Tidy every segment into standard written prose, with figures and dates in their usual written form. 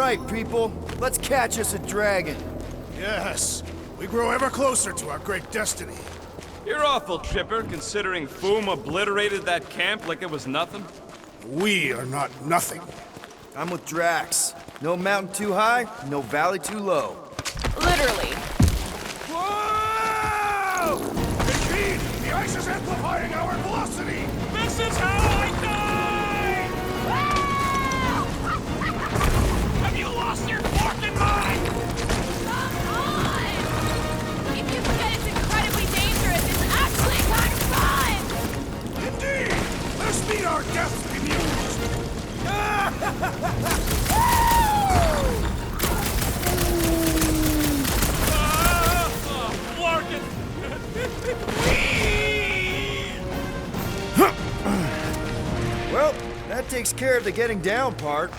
right, people. Let's catch us a dragon. Yes, we grow ever closer to our great destiny. You're awful chipper, considering Foom obliterated that camp like it was nothing. We are not nothing. I'm with Drax. No mountain too high, no valley too low. Literally. Whoa! Indeed, the ice is amplifying our velocity! This is how I die! Have you lost your fucking mind? Come on! If you forget it's incredibly dangerous, it's actually kind of fun! Indeed! Let's meet our deaths bemused! Well, that takes care of the getting down part.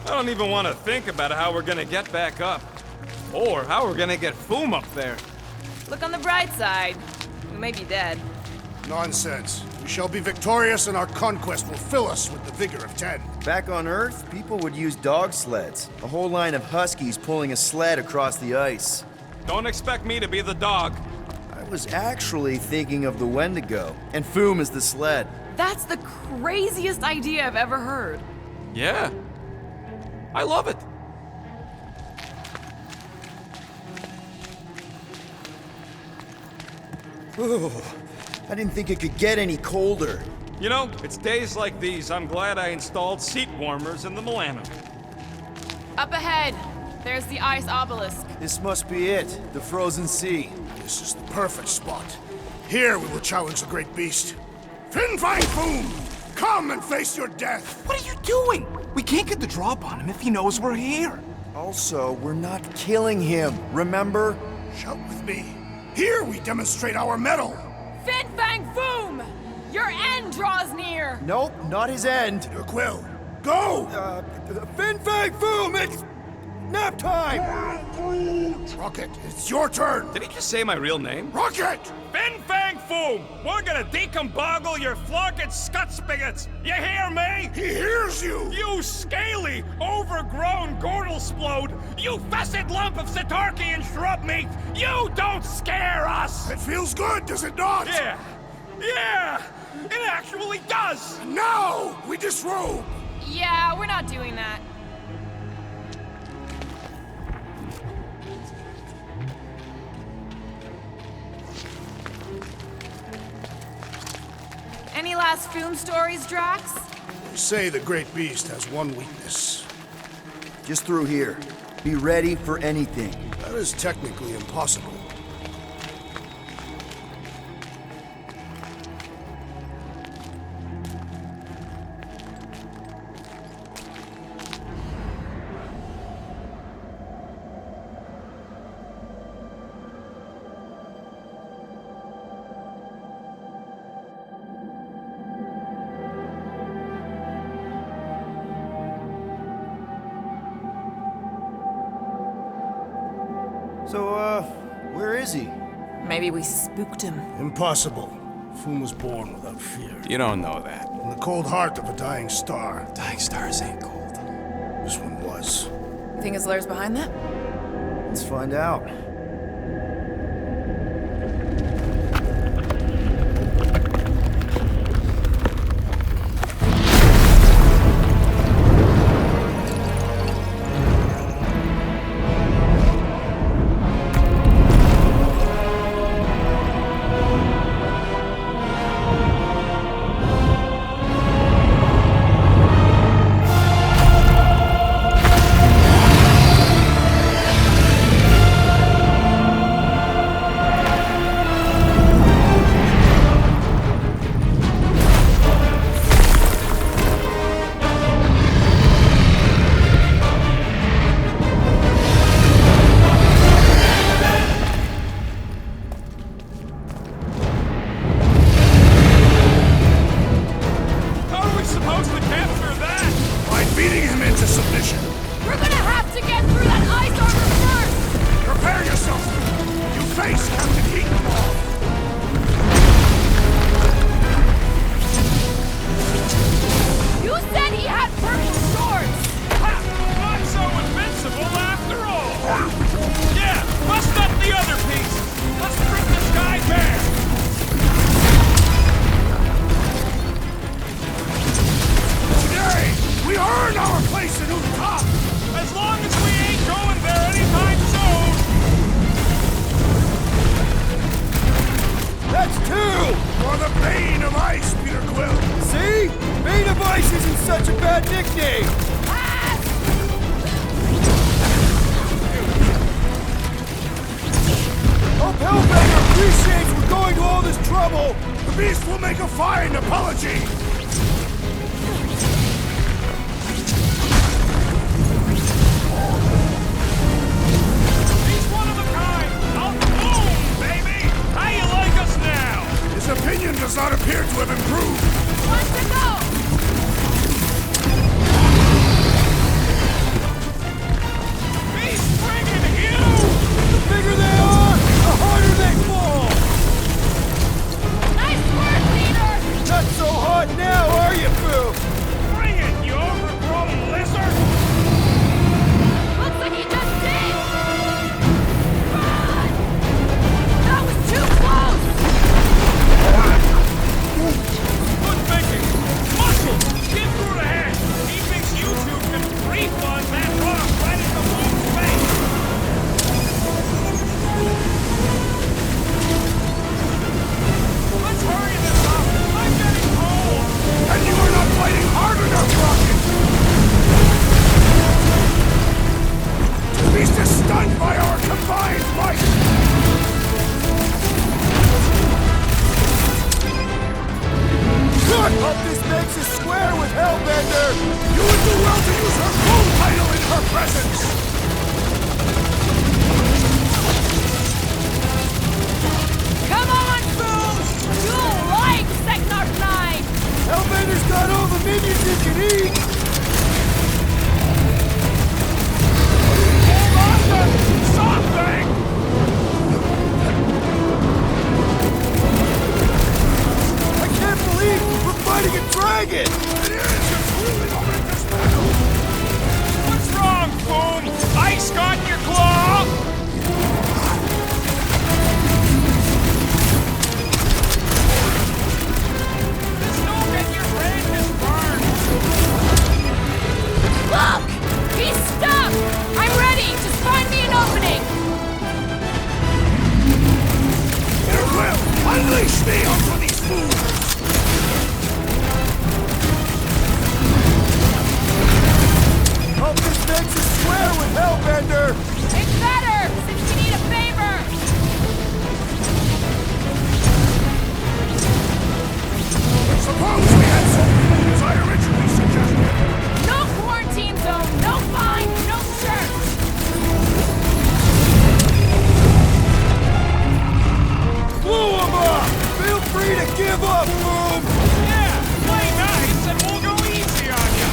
I don't even want to think about how we're gonna get back up. Or how we're gonna get Foom up there. Look on the bright side. We may be dead. Nonsense. We shall be victorious and our conquest will fill us with the vigor of 10. Back on Earth, people would use dog sleds. A whole line of huskies pulling a sled across the ice. Don't expect me to be the dog. I was actually thinking of the Wendigo, and Foom is the sled. That's the craziest idea I've ever heard. Yeah. I love it. Ooh, I didn't think it could get any colder. You know, it's days like these I'm glad I installed seat warmers in the Milano. Up ahead, there's the ice obelisk. This must be it, the frozen sea. This is the perfect spot. Here we will challenge the great beast. Fin Fang Foom! Come and face your death! What are you doing? We can't get the drop on him if he knows we're here. Also, we're not killing him, remember? Shout with me. Here we demonstrate our mettle! Fin Fang Foom! Your end draws near! Nope, not his end. Your quill. Go! Fin Fang Foom, it's nap time! Rocket, it's your turn! Did he just say my real name? Rocket! Fin Fang Foom! We're gonna decomboggle your flunking scut spigots! You hear me? He hears you! You scaly, overgrown gordle-splode! You fessed lump of Satarkian shrub meat! You don't scare us! It feels good, does it not? Yeah! Yeah! It actually does! Now, we disrobe! Yeah, we're not doing that. Any last Foom stories, Drax? They say the great beast has one weakness. Just through here. Be ready for anything. That is technically impossible. So, where is he? Maybe we spooked him. Impossible. Foom was born without fear. You don't know that. In the cold heart of a dying star. Dying stars ain't cold. This one was. You think his lair's behind that? Let's find out. are the Bane of Ice, Peter Quill! See? Bane of Ice isn't such a bad nickname! Hope Hellbender appreciates we're going to all this trouble! The Beast will make a fine apology! He's one of a kind! Boom, baby! How you like us now? His opinion does not appear to have improved. One to go! Beast friggin' huge! The bigger they are, the harder they fall! Nice work, leader! Not so hot now, are you, Boo? Bring it, you overgrown lizard! Looks like he just did! Run! That was too close! Good thinking! Muscle! Get through the head! He thinks you two can refund that rock right in the moon's face! Let's hurry this up! I'm getting cold! And you are not fighting hard enough, Rocket! The Beast is stunned by our combined might! Good! Hope this makes us square with Hellbender! You would do well to use her full title in her presence! Come on, Boom! You'll like Sector 9! Hellbender's got all the minions he can eat! Something! I can't believe we're fighting a dragon! It is a truly momentous battle! What's wrong, Boom? Ice got in your claw? This don't get your brain is burned. Look! He's stuck! I'm ready! Just find me an opening! Peter Quill, unleash me onto these fools! Hope this makes us square with Hellbender! It's better, since we need a favor! Suppose we had something as I originally suggested. No quarantine zone, no fine, no shirt! Blew him up! Feel free to give up, Boom! Yeah, play nice and we'll go easy on you.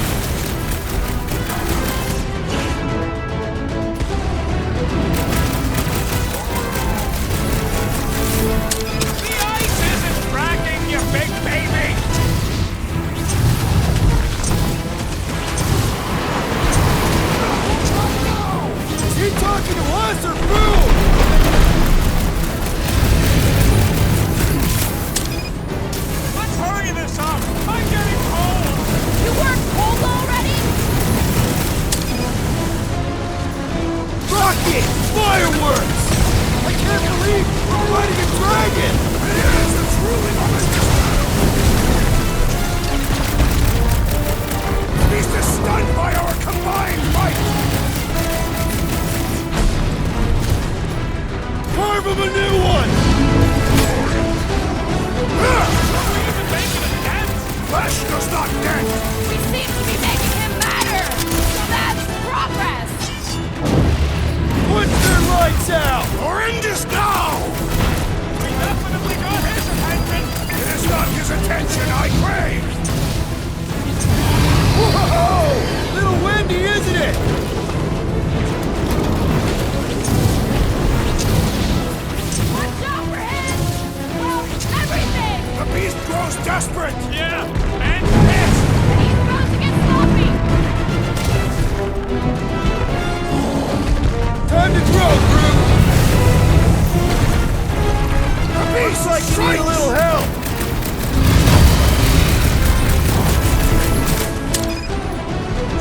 The ice isn't cracking, you big baby. Is he talking to us or Boom? Let's hurry this up. I'm getting cold. You weren't cold already? Rocket! Fireworks! I can't believe we're fighting a dragon! It is a truly momentous battle! The Beast is stunned by our combined might! Carve him a new one! Are we even making a dent? Flesh does not dent! We seem to be making him matter! So that's progress! Put their lights out! Or end is now! We definitely got his attention. It is not his attention I crave! Whoa! Little windy, isn't it? Watch out for him! Well, everything! The Beast grows desperate! Yeah, and pissed. He's about to get sloppy! Time to grow, Groot! The Beast Looks like you need strikes! a little help!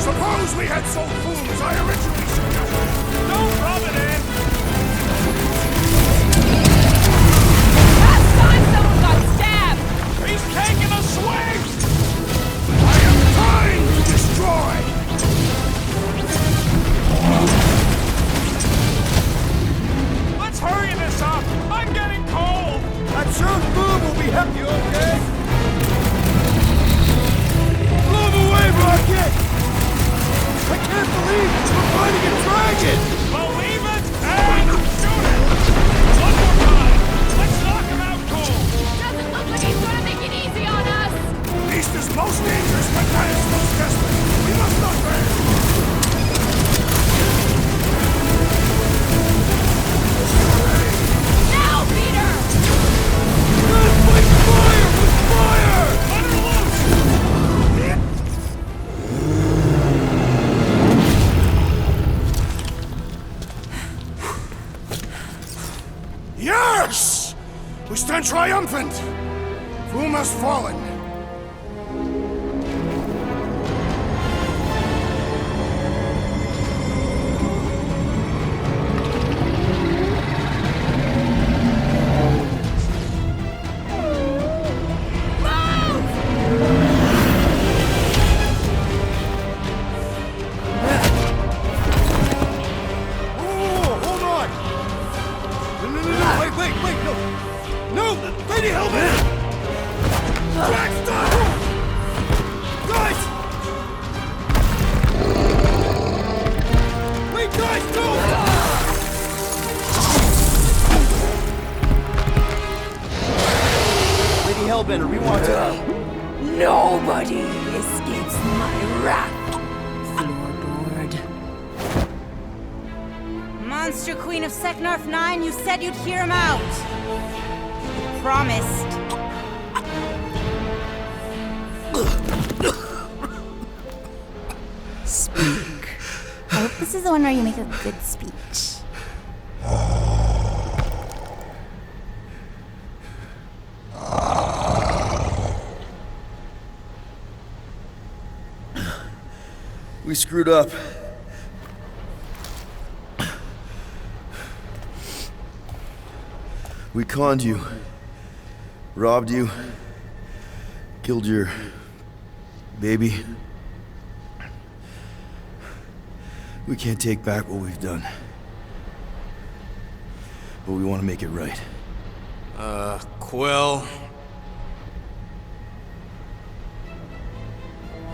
Suppose we had sold food as I originally suggested! Don't rub it in. Last time someone got stabbed! Soon food will be happy, okay? Blow him away, Rocket! I can't believe we're fighting a dragon! Believe it and shoot it! One more time! Let's knock him out cold! Doesn't look like he's gonna make it easy on us! Beast is most dangerous when man is most desperate. We must not fail. Now, Peter! Let's fight fire with fire! Let her loose! Yes! We stand triumphant! Foom has fallen. Oh, hold on! No, wait, no! No! Lady Helmet! Baxter! Guys! Wait, guys, no! Lady Hellbender, we want to... Nobody escapes my wrath, floorboard. Monster Queen of Seknarf 9, you said you'd hear him out. You promised. Speak. I hope this is the one where you make a good speech. We screwed up. We conned you. Robbed you. Killed your... baby. We can't take back what we've done. But we want to make it right. Quill.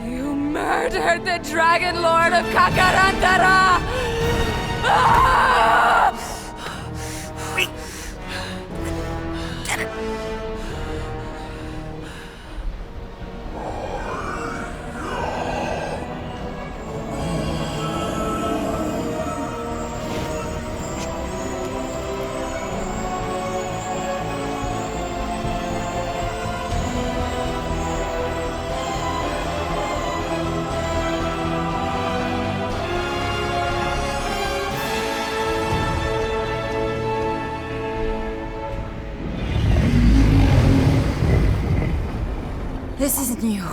You murdered the Dragon Lord of Kakarantara! Ah! This isn't you.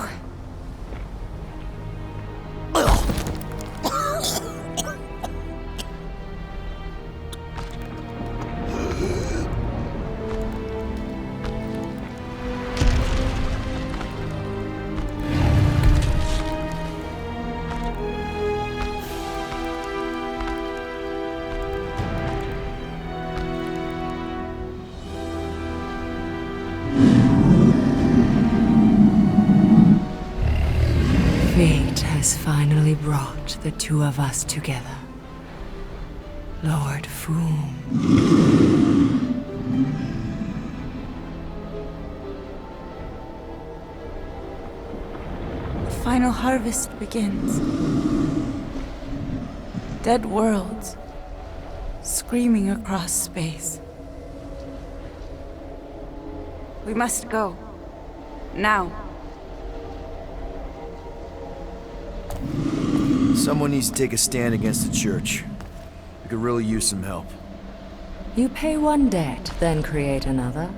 Fate has finally brought the two of us together. Lord Foom. The final harvest begins. Dead worlds screaming across space. We must go. Now. Someone needs to take a stand against the church. We could really use some help. You pay one debt, then create another.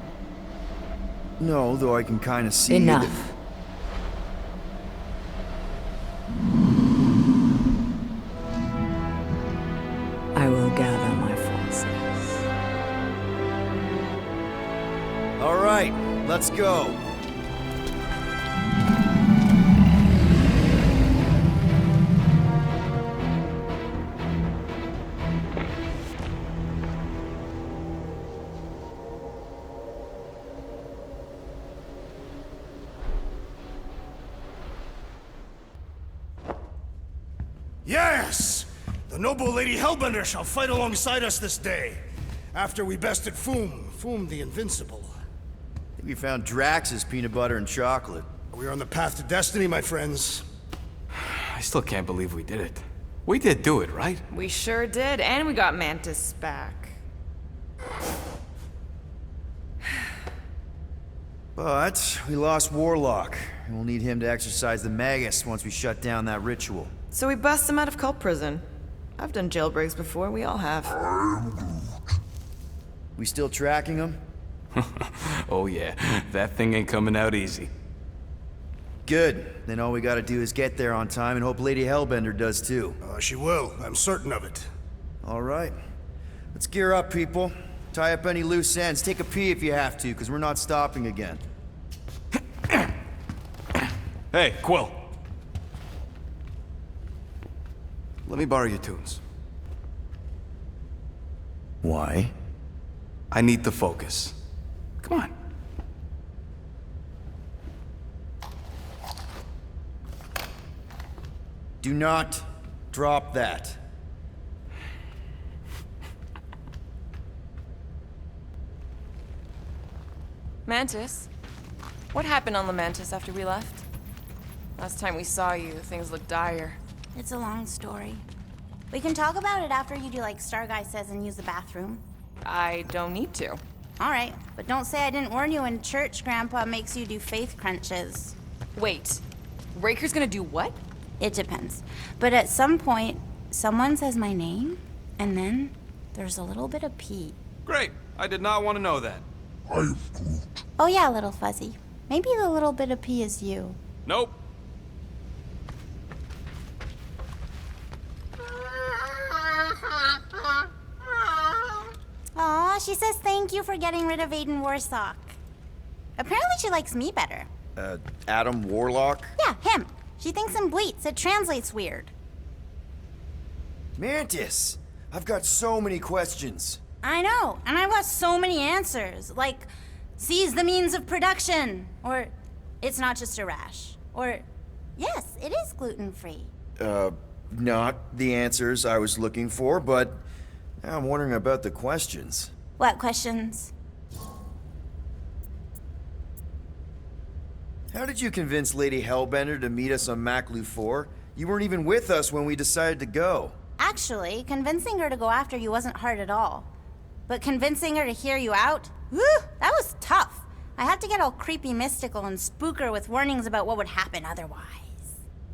No, though I can kind of see... Enough. I will gather my forces. All right, let's go. Yes! The noble Lady Hellbender shall fight alongside us this day. After we bested Foom the Invincible. I think we found Drax's peanut butter and chocolate. We are on the path to destiny, my friends. I still can't believe we did it. We did do it, right? We sure did, and we got Mantis back. But we lost Warlock, and we'll need him to exercise the Magus once we shut down that ritual. So we bust him out of cult prison. I've done jailbreaks before, we all have. We still tracking him? Oh yeah, that thing ain't coming out easy. Good. Then all we gotta do is get there on time and hope Lady Hellbender does too. She will. I'm certain of it. All right. Let's gear up, people. Tie up any loose ends. Take a pee if you have to, because we're not stopping again. Hey, Quill. Let me borrow your tunes. Why? I need to focus. Come on. Do not drop that. Mantis? What happened on the Mantis after we left? Last time we saw you, things looked dire. It's a long story. We can talk about it after you do like Star Guy says and use the bathroom. I don't need to. All right, but don't say I didn't warn you in church Grandpa makes you do faith crunches. Wait, Raker's gonna do what? It depends. But at some point, someone says my name, and then there's a little bit of pee. Great. I did not want to know that. Oh yeah, little fuzzy. Maybe the little bit of pee is you. Nope. Aw, she says thank you for getting rid of Aiden Warsock. Apparently she likes me better. Adam Warlock? Yeah, him. She thinks him bleats. It translates weird. Mantis! I've got so many questions. I know, and I've got so many answers. Like, seize the means of production. Or, it's not just a rash. Or, yes, it is gluten-free. Not the answers I was looking for, but now I'm wondering about the questions. What questions? How did you convince Lady Hellbender to meet us on Maclu 4? You weren't even with us when we decided to go. Actually, convincing her to go after you wasn't hard at all. But convincing her to hear you out? Whew, that was tough. I had to get all creepy mystical and spook her with warnings about what would happen otherwise.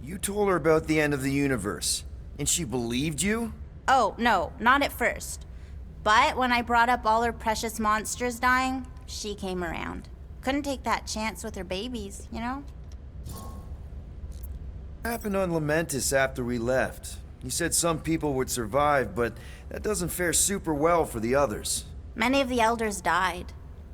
You told her about the end of the universe, and she believed you? Oh, no, not at first. But when I brought up all her precious monsters dying, she came around. Couldn't take that chance with her babies, you know? What happened on Lamentis after we left? You said some people would survive, but that doesn't fare super well for the others. Many of the elders died.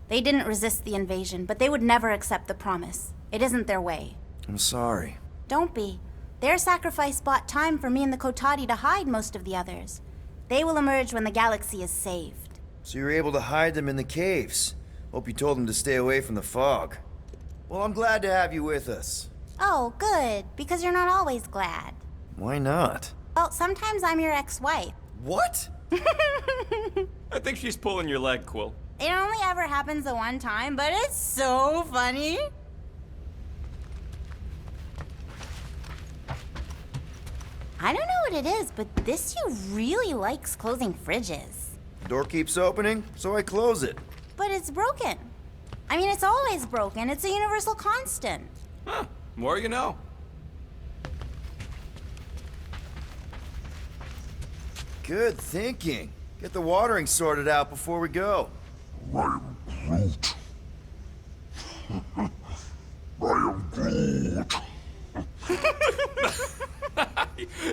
They didn't resist the invasion, but they would never accept the promise. It isn't their way. I'm sorry. Don't be. Their sacrifice bought time for me and the Kotati to hide most of the others. They will emerge when the galaxy is saved. So you were able to hide them in the caves. Hope you told them to stay away from the fog. Well, I'm glad to have you with us. Oh, good, because you're not always glad. Why not? Well, sometimes I'm your ex-wife. What? I think she's pulling your leg, Quill. It only ever happens the one time, but it's so funny. I don't know what it is, but this you really likes closing fridges. The door keeps opening, so I close it. But it's broken. I mean, it's always broken. It's a universal constant. Huh. More you know. Good thinking. Get the watering sorted out before we go. I am Groot.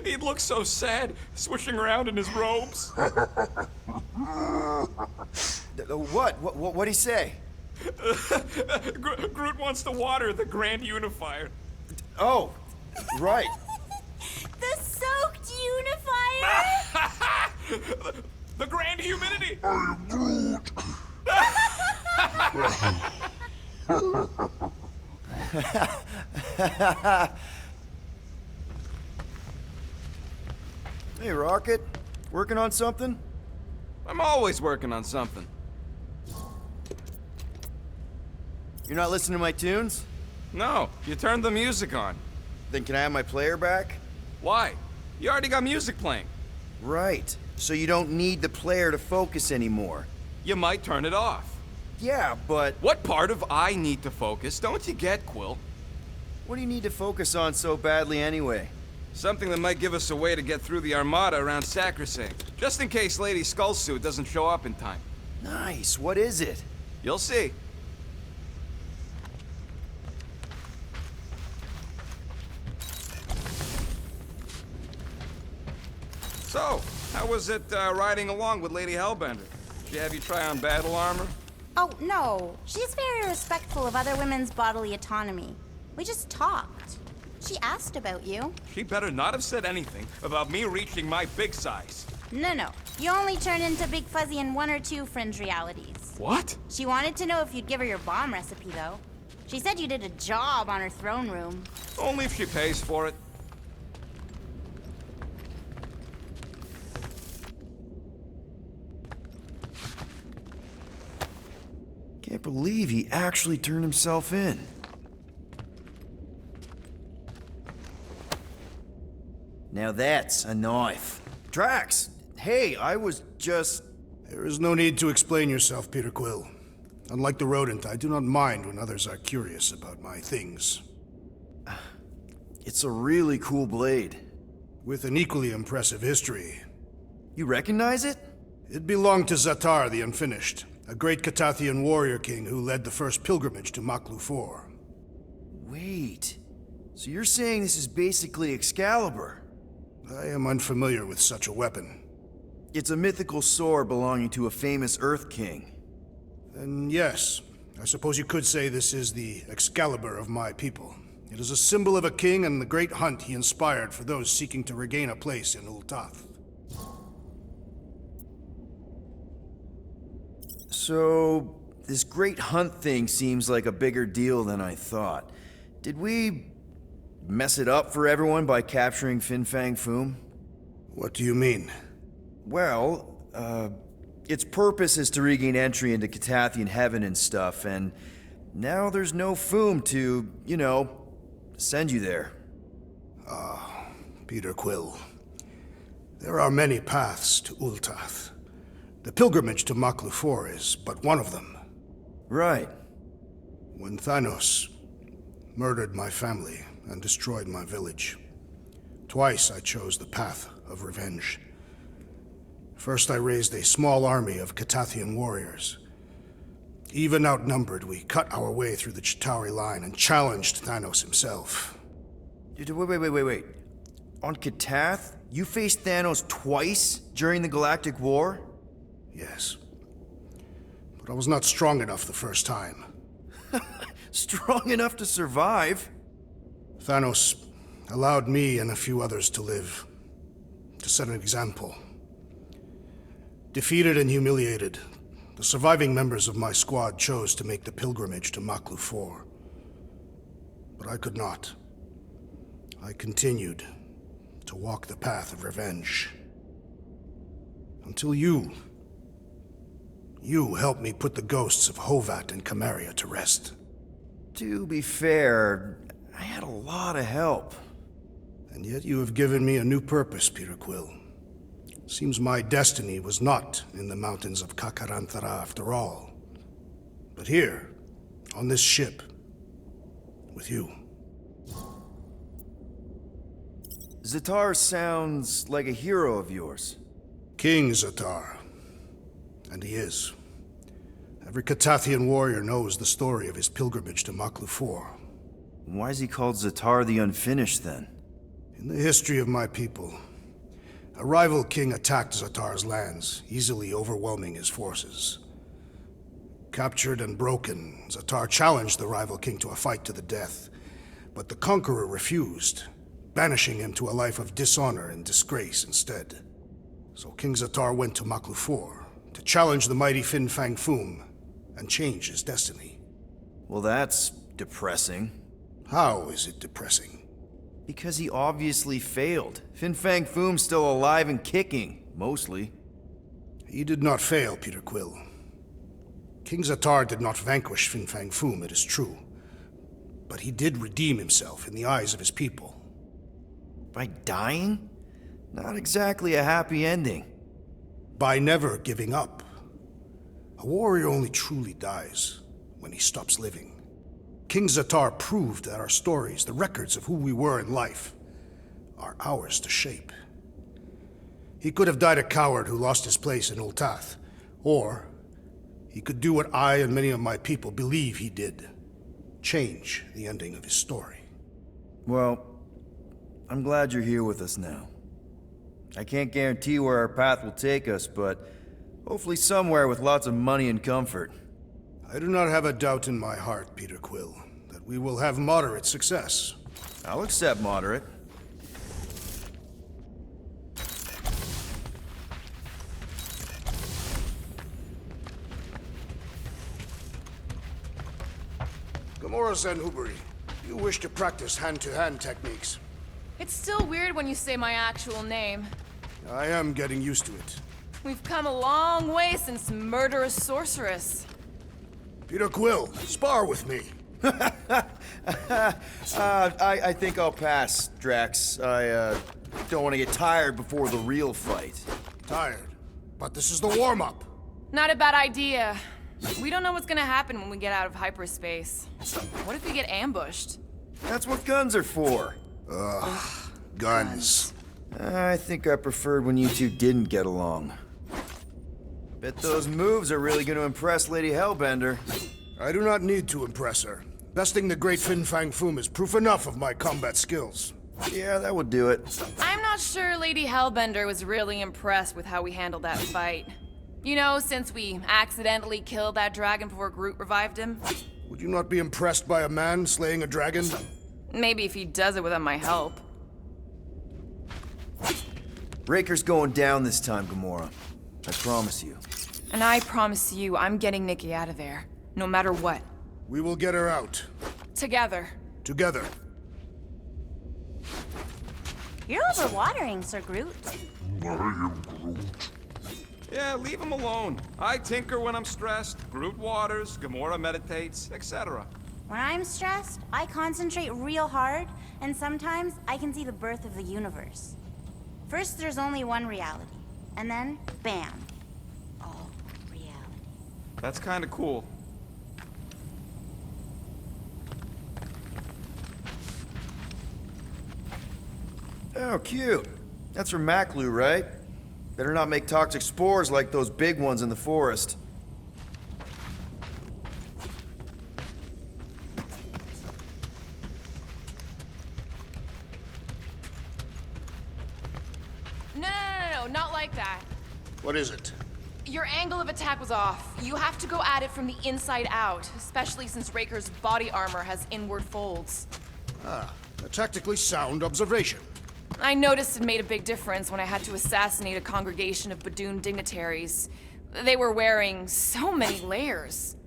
He looks so sad, swishing around in his robes. What'd he say? Groot wants to water the Grand Unifier. Oh, right. The soaked unifier? The Grand Humidity! I am Groot. Hey, Rocket. Working on something? I'm always working on something. You're not listening to my tunes? No, you turned the music on. Then can I have my player back? Why? You already got music playing. Right. So you don't need the player to focus anymore. You might turn it off. Yeah, but What part of I need to focus don't you get, Quill? what do you need to focus on so badly anyway? Something that might give us a way to get through the Armada around Sacrosanct, just in case Lady Skullsuit doesn't show up in time. Nice. What is it? You'll see. So, how was it riding along with Lady Hellbender? Did she have you try on battle armor? Oh, no. She's very respectful of other women's bodily autonomy. We just talked. She asked about you. She better not have said anything about me reaching my big size. No. You only turn into Big Fuzzy in one or two fringe realities. What? She wanted to know if you'd give her your bomb recipe, though. She said you did a job on her throne room. Only if she pays for it. Can't believe he actually turned himself in. Now that's a knife. Drax, hey, I was just... There is no need to explain yourself, Peter Quill. Unlike the rodent, I do not mind when others are curious about my things. It's a really cool blade. With an equally impressive history. You recognize it? It belonged to Zatar the Unfinished, a great Catathian warrior king who led the first pilgrimage to Maklu 4. Wait, so you're saying this is basically Excalibur? I am unfamiliar with such a weapon. It's a mythical sword belonging to a famous Earth King. Then yes, I suppose you could say this is the Excalibur of my people. It is a symbol of a king and the great hunt he inspired for those seeking to regain a place in Ultath. So, this great hunt thing seems like a bigger deal than I thought. Did we mess it up for everyone by capturing Fin Fang Foom? What do you mean? Well, its purpose is to regain entry into Catathian heaven and stuff, and now there's no Foom to, send you there. Peter Quill. There are many paths to Ultath. The pilgrimage to Maklu 4 is but one of them. Right. When Thanos murdered my family and destroyed my village, twice I chose the path of revenge. First, I raised a small army of Catathian warriors. Even outnumbered, we cut our way through the Chitauri line and challenged Thanos himself. Wait. On Katath, you faced Thanos twice during the Galactic War? Yes. But I was not strong enough the first time. Strong enough to survive? Thanos allowed me and a few others to live, to set an example. Defeated and humiliated, the surviving members of my squad chose to make the pilgrimage to Maklu 4. But I could not. I continued to walk the path of revenge. Until you helped me put the ghosts of Hovat and Camaria to rest. To be fair, I had a lot of help. And yet you have given me a new purpose, Peter Quill. Seems my destiny was not in the mountains of Kakaranthara after all, but here, on this ship, with you. Zatar sounds like a hero of yours. King Zatar. And he is. Every Catathian warrior knows the story of his pilgrimage to Maklu 4. Why is he called Zatar the Unfinished, then? In the history of my people, a rival king attacked Zatar's lands, easily overwhelming his forces. Captured and broken, Zatar challenged the rival king to a fight to the death, but the conqueror refused, banishing him to a life of dishonor and disgrace instead. So King Zatar went to Maklu 4 to challenge the mighty Fin Fang Foom and change his destiny. Well, that's depressing. How is it depressing? Because he obviously failed. Fin Fang Foom's still alive and kicking, mostly. He did not fail, Peter Quill. King Zatar did not vanquish Fin Fang Foom, it is true. But he did redeem himself in the eyes of his people. By dying? Not exactly a happy ending. By never giving up. A warrior only truly dies when he stops living. King Zatar proved that our stories, the records of who we were in life, are ours to shape. He could have died a coward who lost his place in Ultath, or he could do what I and many of my people believe he did. Change the ending of his story. Well, I'm glad you're here with us now. I can't guarantee where our path will take us, but hopefully somewhere with lots of money and comfort. I do not have a doubt in my heart, Peter Quill, that we will have moderate success. I'll accept moderate. Gamora Zenhuberi, you wish to practice hand-to-hand techniques. It's still weird when you say my actual name. I am getting used to it. We've come a long way since Murderous Sorceress. Peter Quill, spar with me. I think I'll pass, Drax. I don't want to get tired before the real fight. Tired, but this is the warm-up. Not a bad idea. We don't know what's gonna happen when we get out of hyperspace. What if we get ambushed? That's what guns are for. Guns. I think I preferred when you two didn't get along. Bet those moves are really going to impress Lady Hellbender. I do not need to impress her. Besting the great Fin Fang Foom is proof enough of my combat skills. Yeah, that would do it. I'm not sure Lady Hellbender was really impressed with how we handled that fight. You know, since we accidentally killed that dragon before Groot revived him. Would you not be impressed by a man slaying a dragon? Maybe if he does it without my help. Raker's going down this time, Gamora. I promise you. And I promise you, I'm getting Nikki out of there. No matter what. We will get her out. Together. Together. You're overwatering, Sir Groot. I am Groot. Yeah, leave him alone. I tinker when I'm stressed. Groot waters, Gamora meditates, etc. When I'm stressed, I concentrate real hard, and sometimes I can see the birth of the universe. First, there's only one reality, and then, bam, all reality. That's kind of cool. Oh, cute. That's from Maklu, right? Better not make toxic spores like those big ones in the forest. No, not like that. What is it? Your angle of attack was off. You have to go at it from the inside out, especially since Raker's body armor has inward folds. A tactically sound observation. I noticed it made a big difference when I had to assassinate a congregation of Badoon dignitaries. They were wearing so many layers.